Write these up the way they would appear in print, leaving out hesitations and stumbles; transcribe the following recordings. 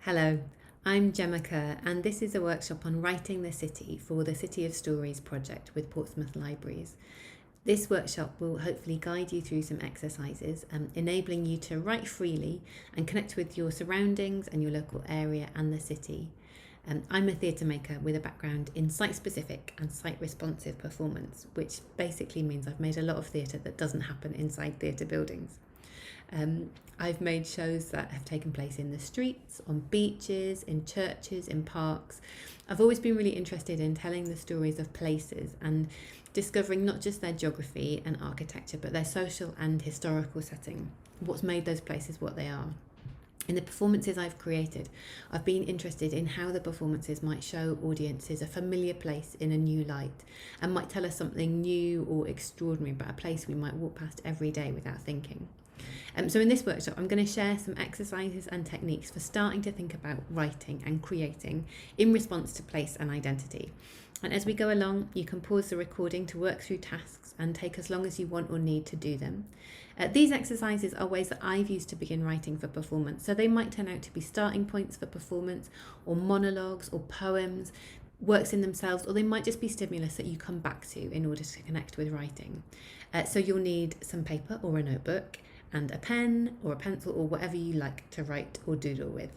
Hello, I'm Gemma Kerr, and this is a workshop on writing the city for the City of Stories project with Portsmouth Libraries. This workshop will hopefully guide you through some exercises, enabling you to write freely and connect with your surroundings and your local area and the city. I'm a theatre maker with a background in site-specific and site-responsive performance, which basically means I've made a lot of theatre that doesn't happen inside theatre buildings. I've made shows that have taken place in the streets, on beaches, in churches, in parks. I've always been really interested in telling the stories of places and discovering not just their geography and architecture, but their social and historical setting, what's made those places what they are. In the performances I've created, I've been interested in how the performances might show audiences a familiar place in a new light and might tell us something new or extraordinary about a place we might walk past every day without thinking. So in this workshop, I'm going to share some exercises and techniques for starting to think about writing and creating in response to place and identity. And as we go along, you can pause the recording to work through tasks and take as long as you want or need to do them. These exercises are ways that I've used to begin writing for performance, so they might turn out to be starting points for performance, or monologues, or poems, works in themselves, or they might just be stimulus that you come back to in order to connect with writing. So you'll need some paper or a notebook, and a pen or a pencil or whatever you like to write or doodle with.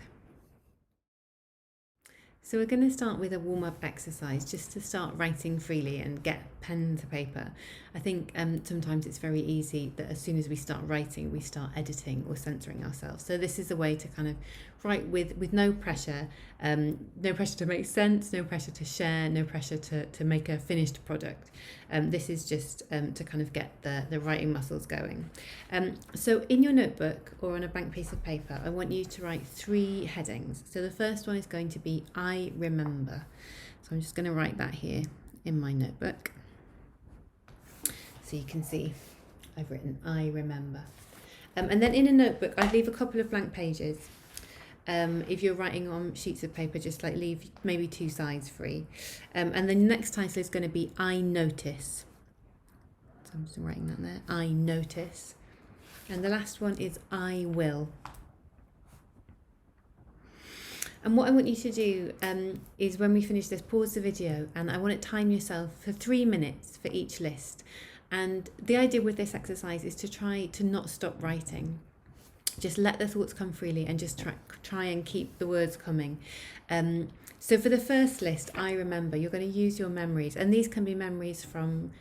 So we're going to start with a warm-up exercise just to start writing freely and get pen to paper. I think sometimes it's very easy that as soon as we start writing, we start editing or censoring ourselves. So this is a way to kind of write with no pressure to make sense, no pressure to share, no pressure to make a finished product. This is just to kind of get the writing muscles going. So in your notebook or on a blank piece of paper, I want you to write 3 headings. So the first one is going to be I remember. So I'm just going to write that here in my notebook. So you can see I've written I remember. And then in a notebook, I'd leave a couple of blank pages. If you're writing on sheets of paper, just like leave maybe 2 sides free. And the next title is going to be I notice. So I'm just writing that there. I notice. And the last one is I will. And what I want you to do is when we finish this, pause the video, and I want to time yourself for 3 minutes for each list. And the idea with this exercise is to try to not stop writing. Just let the thoughts come freely and just try and keep the words coming. So for the first list, I remember, you're going to use your memories. And these can be memories from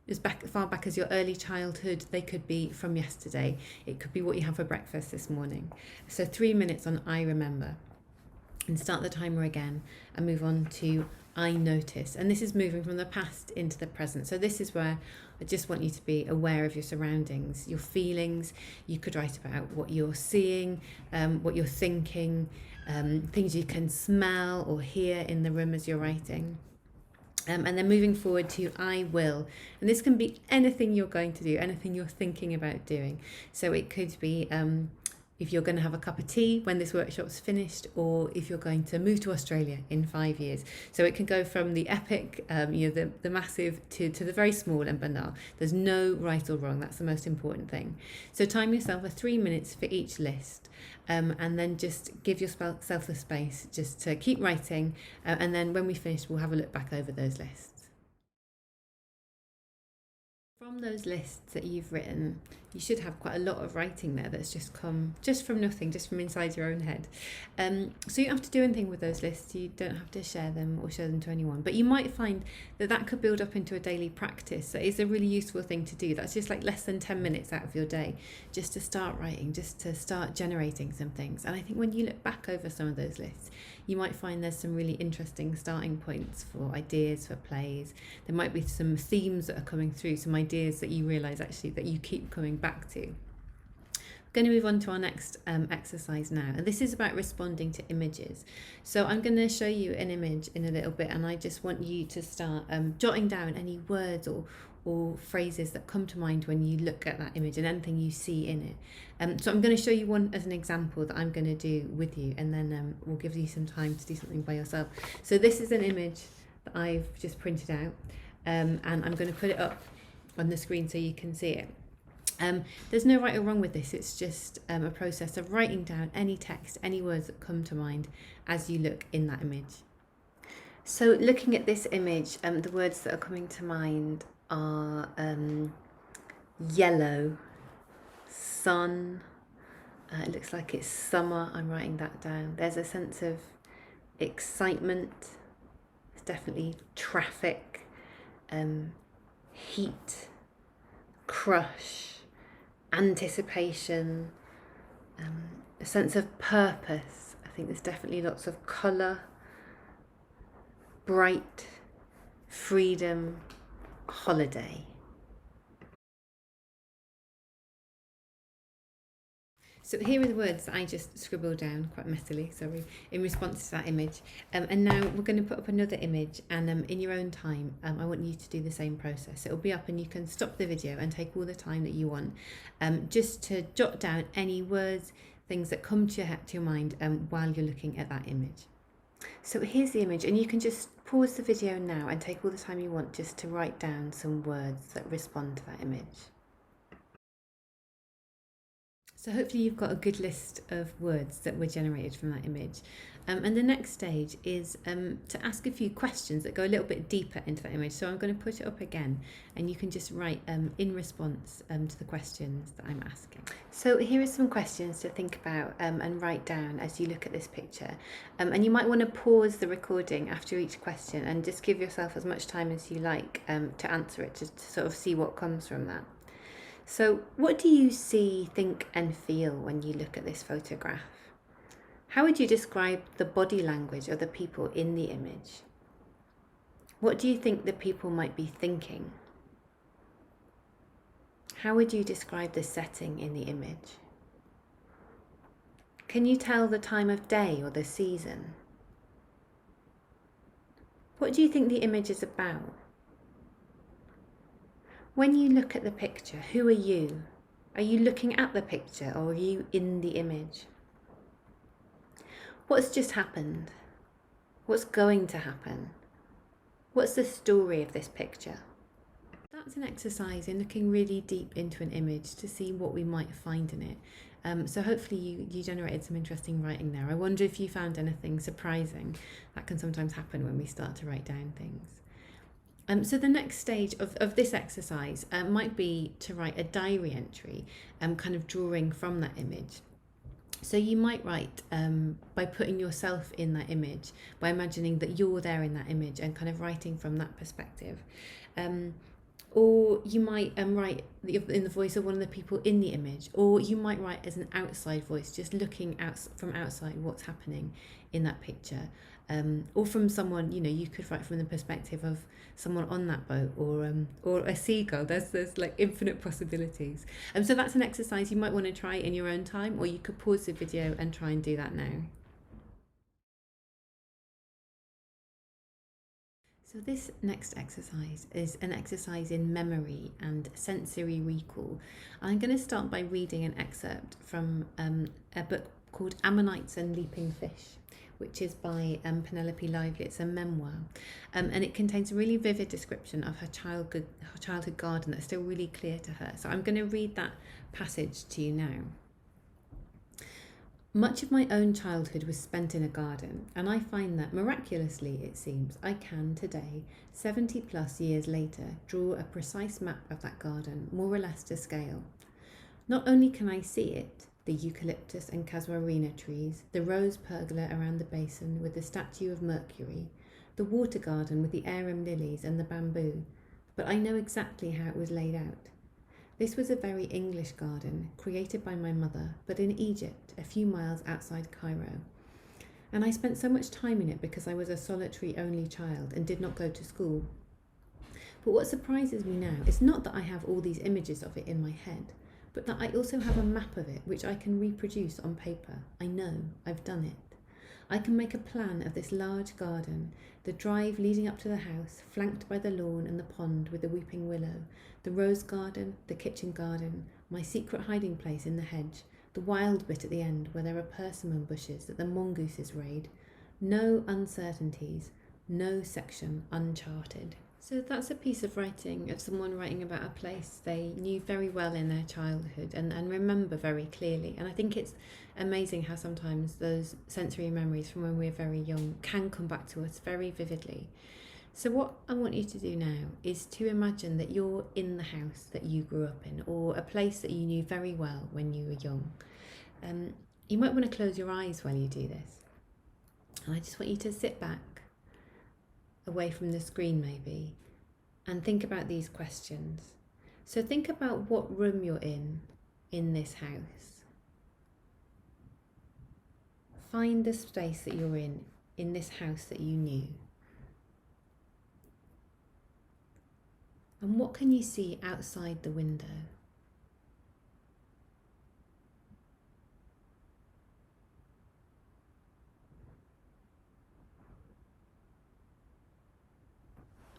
as far back as your early childhood. They could be from yesterday. It could be what you had for breakfast this morning. So 3 minutes on I remember. And start the timer again and move on to I notice. And this is moving from the past into the present. So this is where I just want you to be aware of your surroundings, your feelings. You could write about what you're seeing, what you're thinking, things you can smell or hear in the room as you're writing. And then moving forward to I will. And this can be anything you're going to do, anything you're thinking about doing. So it could be if you're going to have a cup of tea when this workshop's finished, or if you're going to move to Australia in 5 years. So it can go from the epic, the massive, to the very small and banal. There's no right or wrong. That's the most important thing. So time yourself for 3 minutes for each list, and then just give yourself the space just to keep writing. And then when we finish, we'll have a look back over those lists. From those lists that you've written, you should have quite a lot of writing there that's just come just from nothing, just from inside your own head. So you don't have to do anything with those lists. You don't have to share them or show them to anyone. But you might find that could build up into a daily practice. So it's a really useful thing to do. That's just like less than 10 minutes out of your day, just to start writing, just to start generating some things. And I think when you look back over some of those lists, you might find there's some really interesting starting points for ideas for plays. There might be some themes that are coming through, some ideas that you realise actually that you keep coming back to. We're going to move on to our next exercise now, and this is about responding to images. So I'm going to show you an image in a little bit, and I just want you to start jotting down any words or phrases that come to mind when you look at that image and anything you see in it. So I'm going to show you one as an example that I'm going to do with you, and then we'll give you some time to do something by yourself. So this is an image that I've just printed out, and I'm going to put it up on the screen so you can see it. There's no right or wrong with this. It's just a process of writing down any text, any words that come to mind as you look in that image. So looking at this image, the words that are coming to mind are yellow, sun. It looks like it's summer. I'm writing that down. There's a sense of excitement. It's definitely traffic, heat, crush, anticipation, a sense of purpose. I think there's definitely lots of colour, bright, freedom, holiday. So here are the words that I just scribbled down quite messily, sorry, in response to that image. And now we're going to put up another image, and in your own time, I want you to do the same process. It'll be up and you can stop the video and take all the time that you want, just to jot down any words, things that come to your mind while you're looking at that image. So here's the image, and you can just pause the video now and take all the time you want just to write down some words that respond to that image. So hopefully you've got a good list of words that were generated from that image. And the next stage is to ask a few questions that go a little bit deeper into that image. So I'm going to put it up again, and you can just write in response to the questions that I'm asking. So here are some questions to think about and write down as you look at this picture. And you might want to pause the recording after each question and just give yourself as much time as you like to answer it, just to sort of see what comes from that. So what do you see, think and feel when you look at this photograph? How would you describe the body language of the people in the image? What do you think the people might be thinking? How would you describe the setting in the image? Can you tell the time of day or the season? What do you think the image is about? When you look at the picture, who are you? Are you looking at the picture or are you in the image? What's just happened? What's going to happen? What's the story of this picture? That's an exercise in looking really deep into an image to see what we might find in it. So hopefully you generated some interesting writing there. I wonder if you found anything surprising. That can sometimes happen when we start to write down things. So the next stage of this exercise might be to write a diary entry, kind of drawing from that image. So you might write by putting yourself in that image, by imagining that you're there in that image and kind of writing from that perspective. Or you might write in the voice of one of the people in the image, or you might write as an outside voice, just looking out from outside what's happening in that picture. Or from someone, you could write from the perspective of someone on that boat, or a seagull. There's like infinite possibilities. So that's an exercise you might want to try in your own time, or you could pause the video and try and do that now. So this next exercise is an exercise in memory and sensory recall. I'm going to start by reading an excerpt from a book called Ammonites and Leaping Fish, which is by Penelope Lively. It's a memoir, and it contains a really vivid description of her childhood garden that's still really clear to her. So I'm going to read that passage to you now. Much of my own childhood was spent in a garden, and I find that, miraculously it seems, I can today, 70 plus years later, draw a precise map of that garden, more or less to scale. Not only can I see it, the eucalyptus and casuarina trees, the rose pergola around the basin with the statue of Mercury, the water garden with the arum lilies and the bamboo, but I know exactly how it was laid out. This was a very English garden, created by my mother, but in Egypt, a few miles outside Cairo. And I spent so much time in it because I was a solitary only child and did not go to school. But what surprises me now is not that I have all these images of it in my head, but that I also have a map of it which I can reproduce on paper. I know, I've done it. I can make a plan of this large garden, the drive leading up to the house, flanked by the lawn and the pond with the weeping willow, the rose garden, the kitchen garden, my secret hiding place in the hedge, the wild bit at the end where there are persimmon bushes that the mongooses raid. No uncertainties, no section uncharted. So that's a piece of writing of someone writing about a place they knew very well in their childhood and remember very clearly. And I think it's amazing how sometimes those sensory memories from when we're very young can come back to us very vividly. So what I want you to do now is to imagine that you're in the house that you grew up in, or a place that you knew very well when you were young. You might want to close your eyes while you do this. And I just want you to sit back, away from the screen maybe, and think about these questions. So think about what room you're in this house. Find the space that you're in this house that you knew. And what can you see outside the window?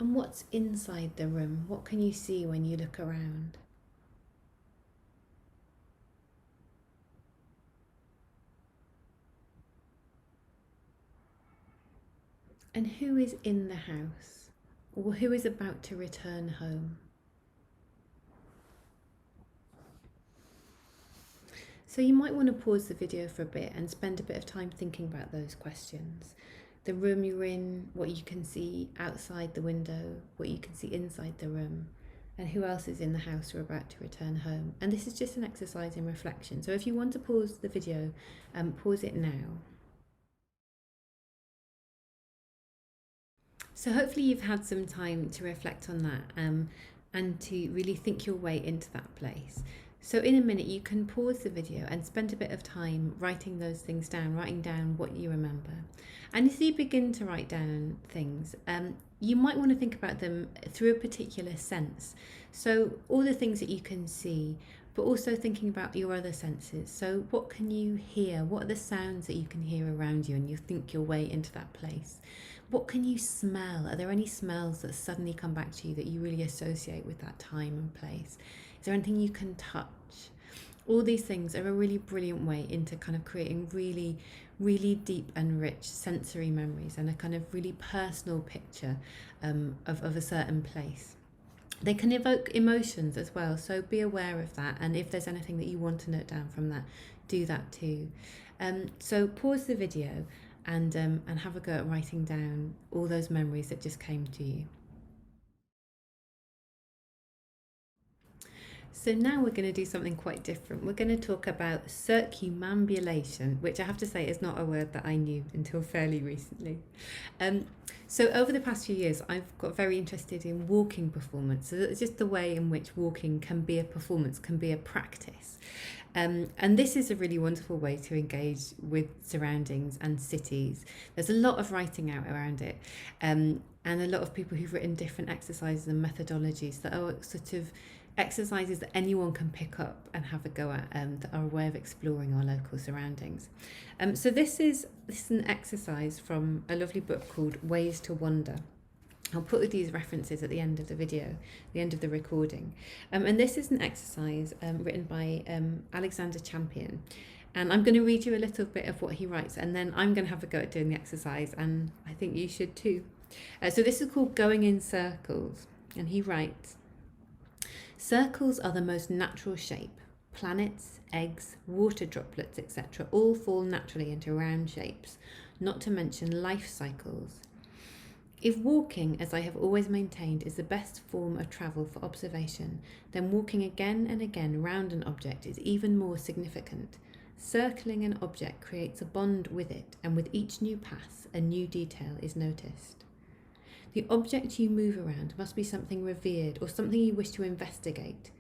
And what's inside the room? What can you see when you look around? And who is in the house? Or who is about to return home? So you might want to pause the video for a bit and spend a bit of time thinking about those questions. The room you're in, what you can see outside the window, what you can see inside the room, and who else is in the house or about to return home. And this is just an exercise in reflection. So if you want to pause the video, pause it now. So hopefully you've had some time to reflect on that and to really think your way into that place. So in a minute you can pause the video and spend a bit of time writing those things down, writing down what you remember. And as you begin to write down things, you might want to think about them through a particular sense. So all the things that you can see, but also thinking about your other senses. So what can you hear? What are the sounds that you can hear around you and you think your way into that place? What can you smell? Are there any smells that suddenly come back to you that you really associate with that time and place? Is there anything you can touch? All these things are a really brilliant way into kind of creating really, really deep and rich sensory memories and a kind of really personal picture of a certain place. They can evoke emotions as well, so be aware of that. And if there's anything that you want to note down from that, do that too. So pause the video and have a go at writing down all those memories that just came to you. So now we're going to do something quite different. We're going to talk about circumambulation, which I have to say is not a word that I knew until fairly recently. So over the past few years, I've got very interested in walking performance. So it's just the way in which walking can be a performance, can be a practice. And this is a really wonderful way to engage with surroundings and cities. There's a lot of writing out around it, and a lot of people who've written different exercises and methodologies that are sort of exercises that anyone can pick up and have a go at, that are a way of exploring our local surroundings. So this is an exercise from a lovely book called Ways to Wander. I'll put these references at the end of the video, the end of the recording. And this is an exercise written by Alexander Champion. And I'm going to read you a little bit of what he writes, and then I'm going to have a go at doing the exercise, and I think you should too. So this is called Going in Circles. And he writes, "Circles are the most natural shape. Planets, eggs, water droplets, etc. all fall naturally into round shapes, not to mention life cycles. If walking, as I have always maintained, is the best form of travel for observation, then walking again and again round an object is even more significant. Circling an object creates a bond with it, and with each new pass, a new detail is noticed. The object you move around must be something revered or something you wish to investigate.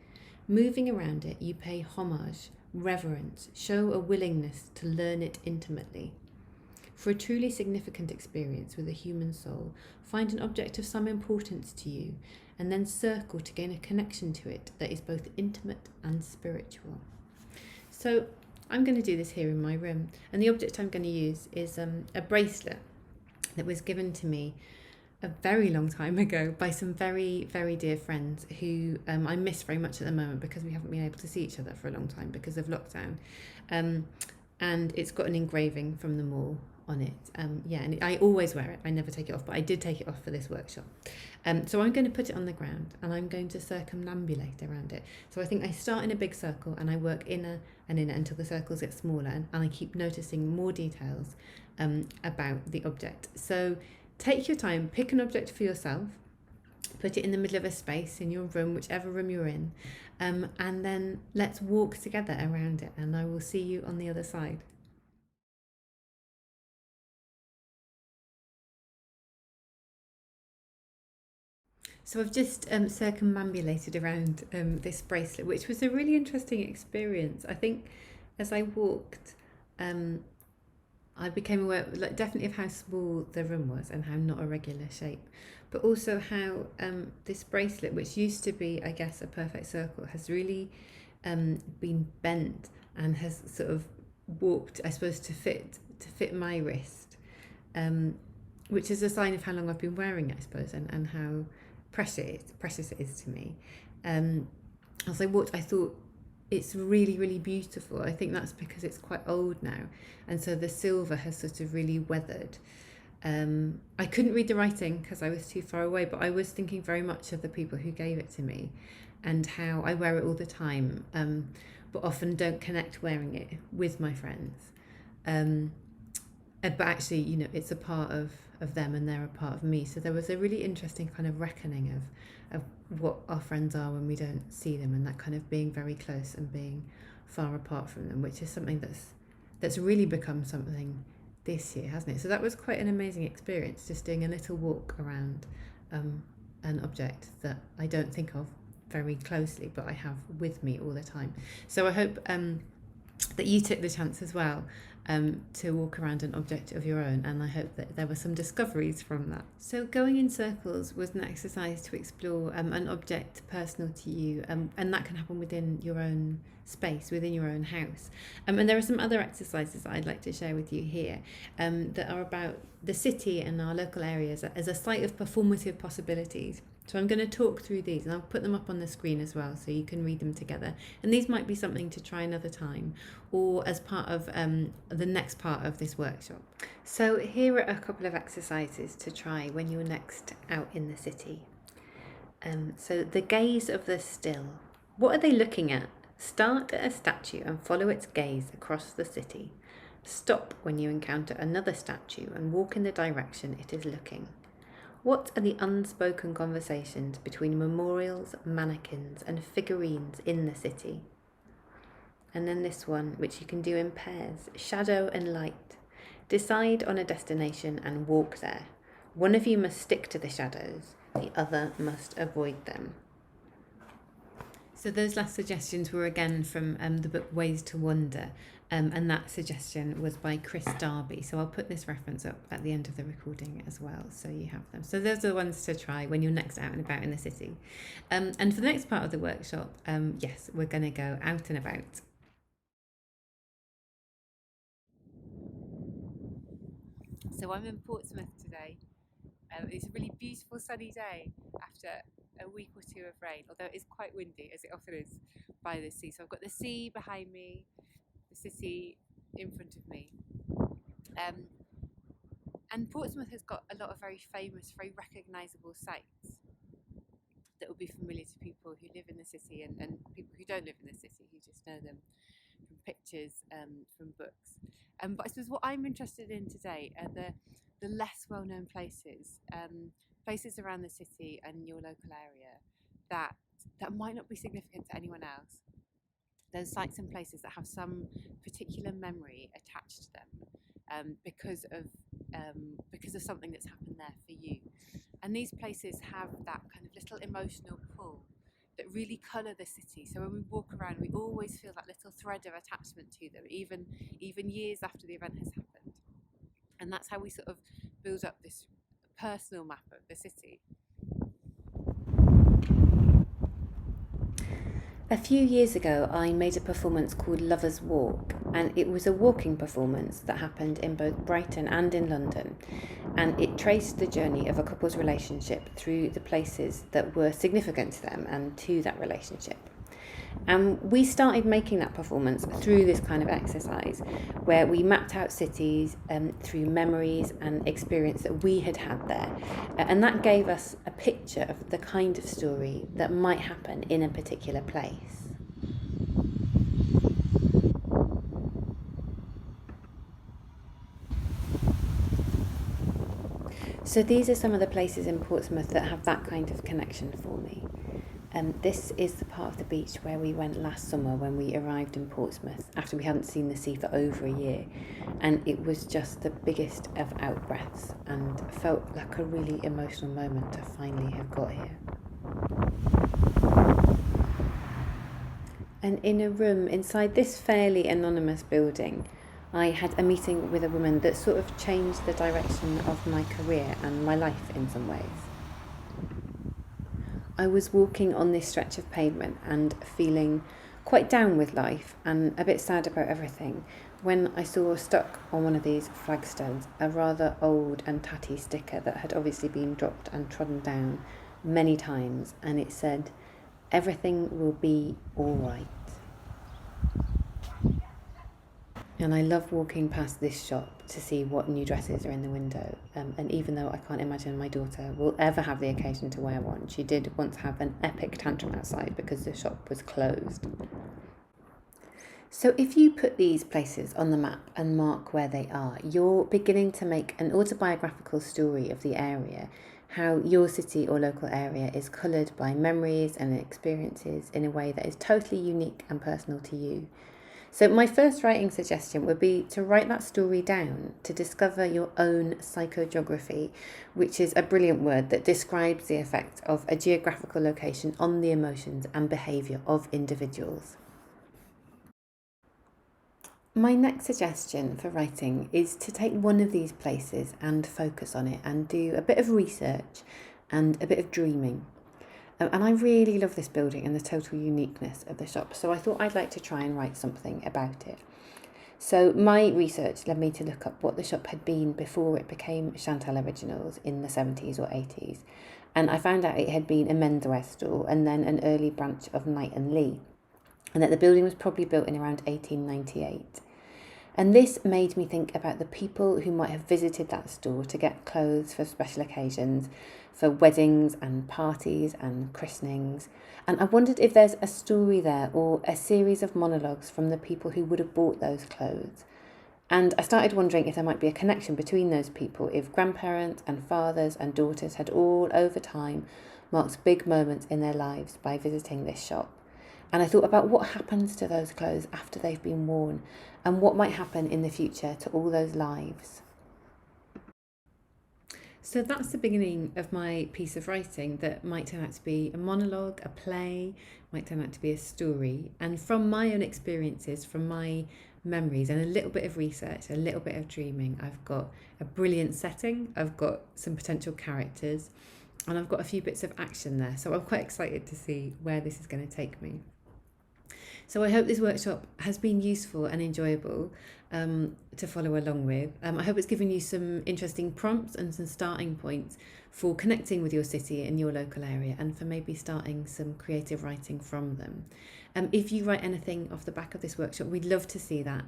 Moving around it, you pay homage, reverence, show a willingness to learn it intimately. For a truly significant experience with a human soul, find an object of some importance to you, and then circle to gain a connection to it that is both intimate and spiritual." So I'm going to do this here in my room, and the object I'm going to use is a bracelet that was given to me a very long time ago by some very, very dear friends who I miss very much at the moment because we haven't been able to see each other for a long time because of lockdown. and it's got an engraving from the mall on it. And I always wear it. I never take it off, but I did take it off for this workshop. So I'm going to put it on the ground and I'm going to circumambulate around it. So I think I start in a big circle and I work inner and inner until the circles get smaller, and I keep noticing more details about the object. So take your time, pick an object for yourself, put it in the middle of a space in your room, whichever room you're in, and then let's walk together around it, and I will see you on the other side. So I've just circumambulated around this bracelet, which was a really interesting experience. I think as I walked, I became aware, like, definitely of how small the room was and how not a regular shape, but also how this bracelet, which used to be, I guess, a perfect circle, has really been bent and has sort of warped, I suppose, to fit my wrist, which is a sign of how long I've been wearing it, I suppose, and how precious it is to me. As I walked, I thought, it's really, really beautiful. I think that's because it's quite old now, and so the silver has sort of really weathered. I couldn't read the writing because I was too far away, but I was thinking very much of the people who gave it to me and how I wear it all the time, but often don't connect wearing it with my friends. But actually, it's a part of them and they're a part of me. So there was a really interesting kind of reckoning of what our friends are when we don't see them, and that kind of being very close and being far apart from them, which is something that's really become something this year, hasn't it? So that was quite an amazing experience, just doing a little walk around an object that I don't think of very closely, but I have with me all the time. So I hope that you took the chance as well to walk around an object of your own, and I hope that there were some discoveries from that. So going in circles was an exercise to explore an object personal to you, and that can happen within your own space, within your own house. And there are some other exercises that I'd like to share with you here that are about the city and our local areas as a site of performative possibilities. So I'm going to talk through these, and I'll put them up on the screen as well so you can read them together. And these might be something to try another time or as part of the next part of this workshop. So here are a couple of exercises to try when you're next out in the city. So the gaze of the still. What are they looking at? Start at a statue and follow its gaze across the city. Stop when you encounter another statue and walk in the direction it is looking. What are the unspoken conversations between memorials, mannequins, and figurines in the city? And then this one, which you can do in pairs, shadow and light. Decide on a destination and walk there. One of you must stick to the shadows, the other must avoid them. So those last suggestions were again from the book Ways to Wonder, and that suggestion was by Chris Darby. So I'll put this reference up at the end of the recording as well, so you have them. So those are the ones to try when you're next out and about in the city. And for the next part of the workshop, yes, we're going to go out and about. So I'm in Portsmouth today. It's a really beautiful sunny day after a week or two of rain, although it is quite windy, as it often is by the sea. So I've got the sea behind me, the city in front of me. And Portsmouth has got a lot of very famous, very recognisable sites that will be familiar to people who live in the city and people who don't live in the city, who just know them from pictures, from books. But I suppose what I'm interested in today are the less well-known places, places around the city and your local area that might not be significant to anyone else. Those sites and places that have some particular memory attached to them because of something that's happened there for you. And these places have that kind of little emotional pull that really colour the city. So when we walk around, we always feel that little thread of attachment to them, even years after the event has happened. And that's how we sort of build up this personal map of the city. A few years ago, I made a performance called Lovers Walk, and it was a walking performance that happened in both Brighton and in London, and it traced the journey of a couple's relationship through the places that were significant to them and to that relationship. And we started making that performance through this kind of exercise where we mapped out cities through memories and experience that we had had there. And that gave us a picture of the kind of story that might happen in a particular place. So these are some of the places in Portsmouth that have that kind of connection for me. This is the part of the beach where we went last summer when we arrived in Portsmouth after we hadn't seen the sea for over a year, and it was just the biggest of out breaths and felt like a really emotional moment to finally have got here. And in a room inside this fairly anonymous building, I had a meeting with a woman that sort of changed the direction of my career and my life in some ways. I was walking on this stretch of pavement and feeling quite down with life and a bit sad about everything when I saw stuck on one of these flagstones a rather old and tatty sticker that had obviously been dropped and trodden down many times, and it said, "Everything will be all right." And I love walking past this shop to see what new dresses are in the window. And even though I can't imagine my daughter will ever have the occasion to wear one, she did once have an epic tantrum outside because the shop was closed. So if you put these places on the map and mark where they are, you're beginning to make an autobiographical story of the area, how your city or local area is coloured by memories and experiences in a way that is totally unique and personal to you. So my first writing suggestion would be to write that story down, to discover your own psychogeography, which is a brilliant word that describes the effect of a geographical location on the emotions and behaviour of individuals. My next suggestion for writing is to take one of these places and focus on it and do a bit of research and a bit of dreaming. And I really love this building and the total uniqueness of the shop, so I thought I'd like to try and write something about it. So my research led me to look up what the shop had been before it became Chantal Originals in the 70s or 80s. And I found out it had been a menswear store and then an early branch of Knight and Lee, and that the building was probably built in around 1898. And this made me think about the people who might have visited that store to get clothes for special occasions, for weddings and parties and christenings. And I wondered if there's a story there or a series of monologues from the people who would have bought those clothes. And I started wondering if there might be a connection between those people, if grandparents and fathers and daughters had all over time marked big moments in their lives by visiting this shop. And I thought about what happens to those clothes after they've been worn and what might happen in the future to all those lives. So that's the beginning of my piece of writing that might turn out to be a monologue, a play, might turn out to be a story. And from my own experiences, from my memories and a little bit of research, a little bit of dreaming, I've got a brilliant setting, I've got some potential characters, and I've got a few bits of action there. So I'm quite excited to see where this is going to take me. So I hope this workshop has been useful and enjoyable to follow along with. I hope it's given you some interesting prompts and some starting points for connecting with your city and your local area, and for maybe starting some creative writing from them. If you write anything off the back of this workshop, we'd love to see that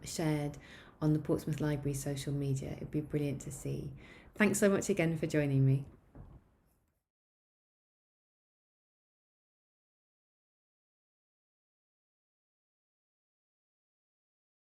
shared on the Portsmouth Library social media. It'd be brilliant to see. Thanks so much again for joining me.